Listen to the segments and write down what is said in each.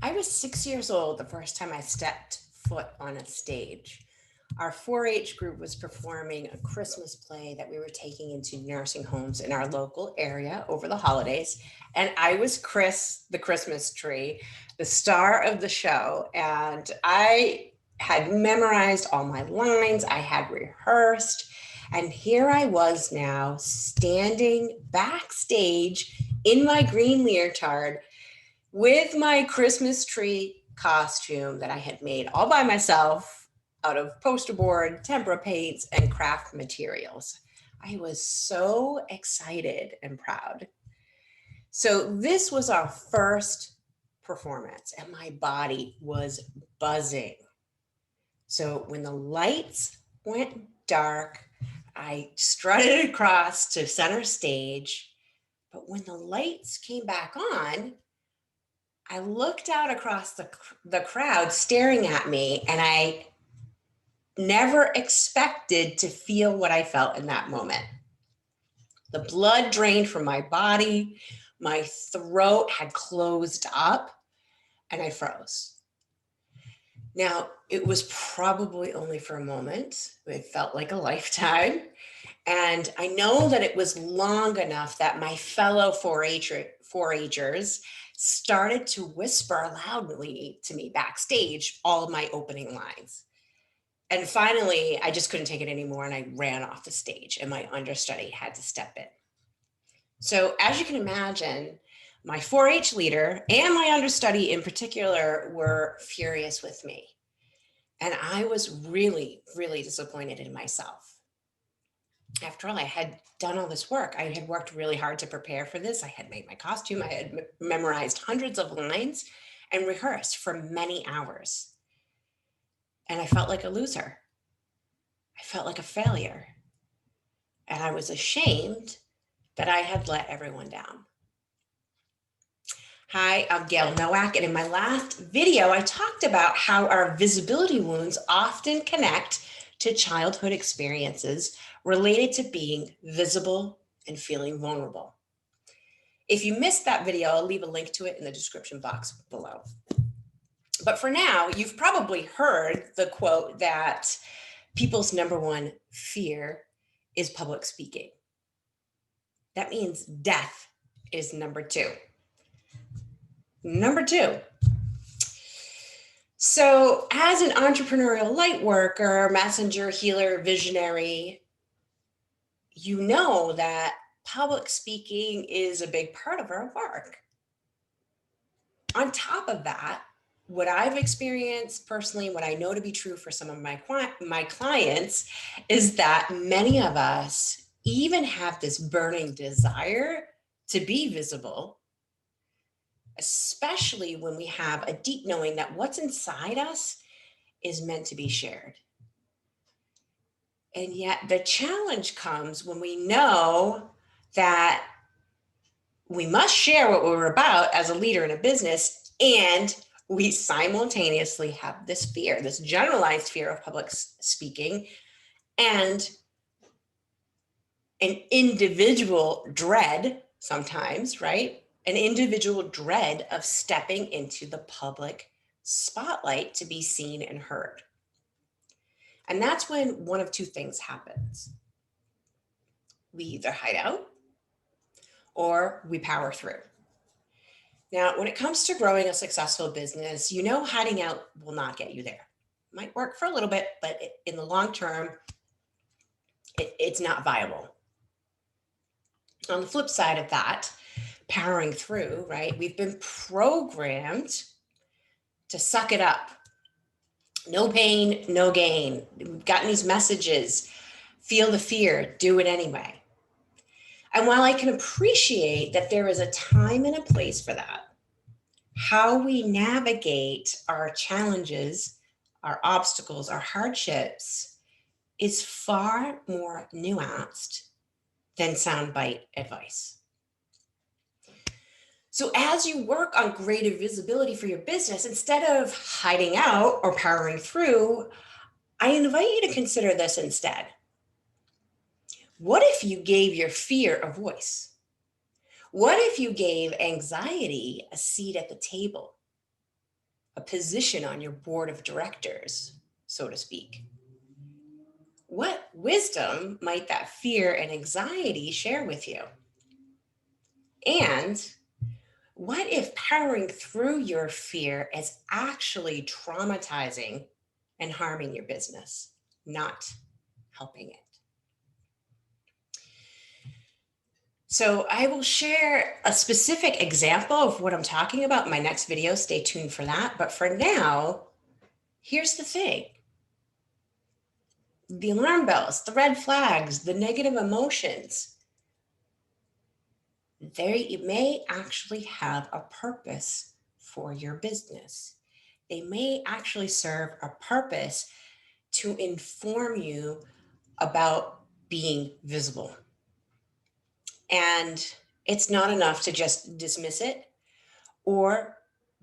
I was 6 years old the first time I stepped foot on a stage. Our 4 H group was performing a Christmas play that we were taking into nursing homes in our local area over the holidays. And I was Chris, the Christmas tree, the star of the show. And I had memorized all my lines, I had rehearsed. And here I was now standing backstage in my green leotard with my Christmas tree costume that I had made all by myself out of poster board, tempera paints, and craft materials. I was so excited and proud. So, this was our first performance, and my body was buzzing. So, when the lights went dark, I strutted across to center stage. But when the lights came back on, I looked out across the crowd staring at me, and I never expected to feel what I felt in that moment. The blood drained from my body, my throat had closed up, and I froze. Now, it was probably only for a moment. It felt like a lifetime. And I know that it was long enough that my fellow 4-Hers started to whisper loudly to me backstage all of my opening lines. And finally, I just couldn't take it anymore and I ran off the stage and my understudy had to step in. So, as you can imagine, my 4-H leader and my understudy in particular were furious with me. And I was really, really disappointed in myself. After all, I had done all this work. I had worked really hard to prepare for this. I had made my costume. I had memorized hundreds of lines and rehearsed for many hours. And I felt like a loser. I felt like a failure. And I was ashamed that I had let everyone down. Hi, I'm Gayle Nowak, and in my last video, I talked about how our visibility wounds often connect to childhood experiences related to being visible and feeling vulnerable. If you missed that video, I'll leave a link to it in the description box below. But for now, you've probably heard the quote that people's number one fear is public speaking. That means death is number two. Number two. So, as an entrepreneurial light worker, messenger, healer, visionary, you know that public speaking is a big part of our work. On top of that, what I've experienced personally, what I know to be true for some of my clients, is that many of us even have this burning desire to be visible, especially when we have a deep knowing that what's inside us is meant to be shared. And yet the challenge comes when we know that we must share what we're about as a leader in a business, and we simultaneously have this fear, this generalized fear of public speaking, and an individual dread sometimes, right? An individual dread of stepping into the public spotlight to be seen and heard. And that's when one of two things happens. We either hide out or we power through. Now, when it comes to growing a successful business, you know hiding out will not get you there. It might work for a little bit, but in the long term, it's not viable. On the flip side of that, powering through, right? We've been programmed to suck it up. No pain, no gain. We've gotten these messages, feel the fear, do it anyway. And while I can appreciate that there is a time and a place for that, how we navigate our challenges, our obstacles, our hardships is far more nuanced than soundbite advice. So as you work on greater visibility for your business, instead of hiding out or powering through, I invite you to consider this instead. What if you gave your fear a voice? What if you gave anxiety a seat at the table? a position on your board of directors, so to speak. What wisdom might that fear and anxiety share with you? And what if powering through your fear is actually traumatizing and harming your business, not helping it? So I will share a specific example of what I'm talking about in my next video. Stay tuned for that. But for now, here's the thing. The alarm bells, the red flags, the negative emotions, they may actually have a purpose for your business. They may actually serve a purpose to inform you about being visible. And it's not enough to just dismiss it or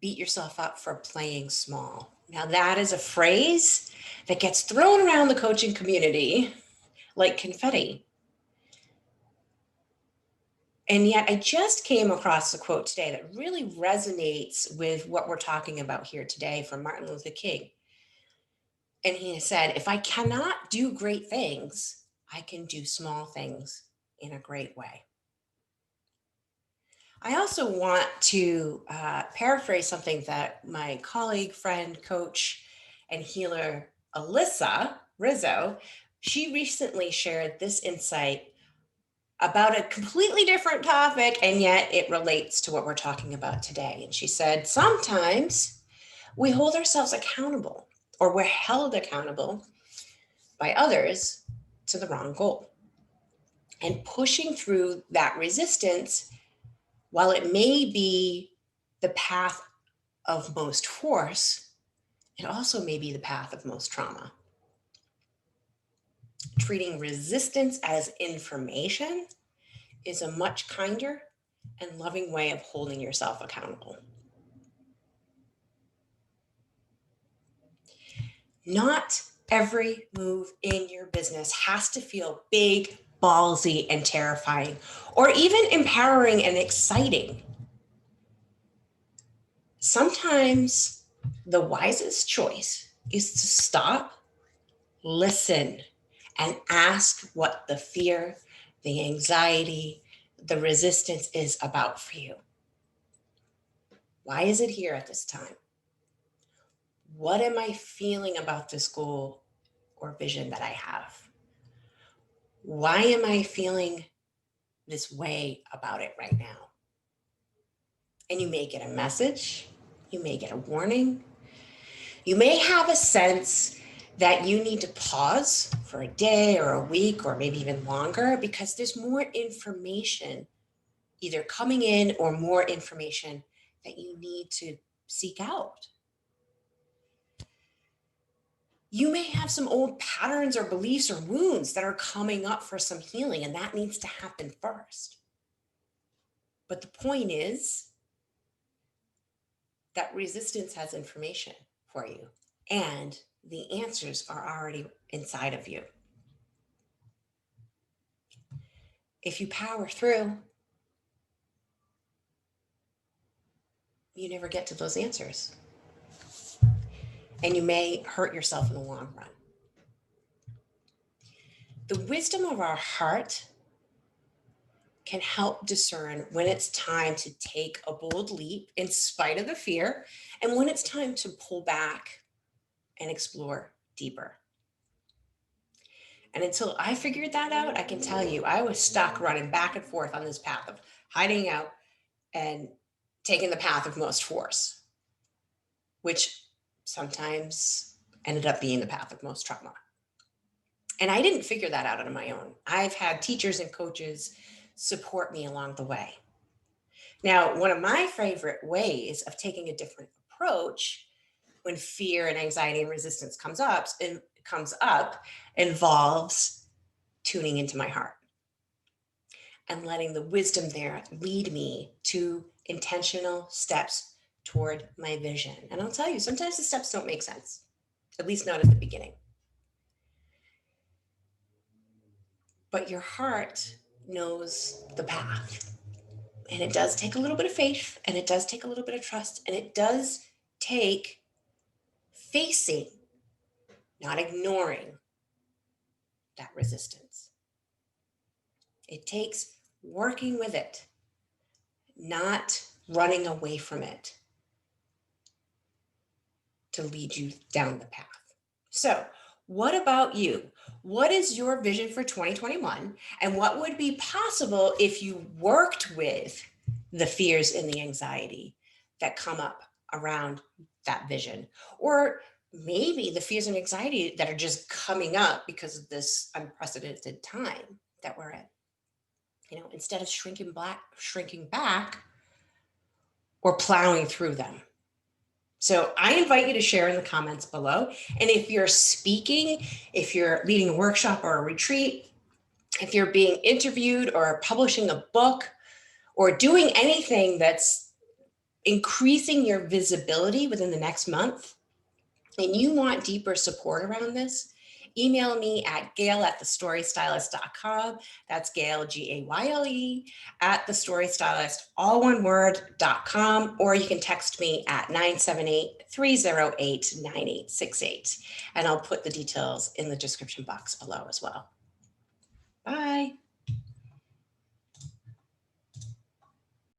beat yourself up for playing small. Now, that is a phrase that gets thrown around the coaching community like confetti. And yet, I just came across a quote today that really resonates with what we're talking about here today from Martin Luther King. And he said, "If I cannot do great things, I can do small things in a great way." I also want to paraphrase something that my colleague, friend, coach, and healer, Alyssa Rizzo, she recently shared this insight about a completely different topic, and yet it relates to what we're talking about today. And she said, sometimes we hold ourselves accountable, or we're held accountable by others to the wrong goal. And pushing through that resistance, while it may be the path of most force, it also may be the path of most trauma. Treating resistance as information is a much kinder and loving way of holding yourself accountable. Not every move in your business has to feel big, ballsy, and terrifying, or even empowering and exciting. Sometimes the wisest choice is to stop, listen, and ask what the fear, the anxiety, the resistance is about for you. Why is it here at this time? What am I feeling about this goal or vision that I have? Why am I feeling this way about it right now? And you may get a message, you may get a warning, you may have a sense that you need to pause for a day or a week or maybe even longer because there's more information either coming in or more information that you need to seek out. You may have some old patterns or beliefs or wounds that are coming up for some healing, and that needs to happen first. But the point is that resistance has information for you, and the answers are already inside of you. If you power through, you never get to those answers. And you may hurt yourself in the long run. The wisdom of our heart can help discern when it's time to take a bold leap in spite of the fear and when it's time to pull back and explore deeper. And until I figured that out, I can tell you, I was stuck running back and forth on this path of hiding out and taking the path of most force, which sometimes ended up being the path of most trauma. And I didn't figure that out on my own. I've had teachers and coaches support me along the way. Now, one of my favorite ways of taking a different approach when fear and anxiety and resistance comes up involves tuning into my heart and letting the wisdom there lead me to intentional steps toward my vision. And I'll tell you, sometimes the steps don't make sense, at least not at the beginning. But your heart knows the path. And it does take a little bit of faith, and it does take a little bit of trust, and it does take facing, not ignoring that resistance. It takes working with it, not running away from it to lead you down the path. So, what about you? What is your vision for 2021? And what would be possible if you worked with the fears and the anxiety that come up around that vision? Or maybe the fears and anxiety that are just coming up because of this unprecedented time that we're in. You know, instead of shrinking back, or plowing through them. So I invite you to share in the comments below. And if you're speaking, if you're leading a workshop or a retreat, if you're being interviewed or publishing a book or doing anything that's increasing your visibility within the next month, and you want deeper support around this, email me at gayle@thestorystylist.com. That's Gayle, Gayle, at thestorystylist, all one word.com, or you can text me at 978-308-9868. And I'll put the details in the description box below as well. Bye.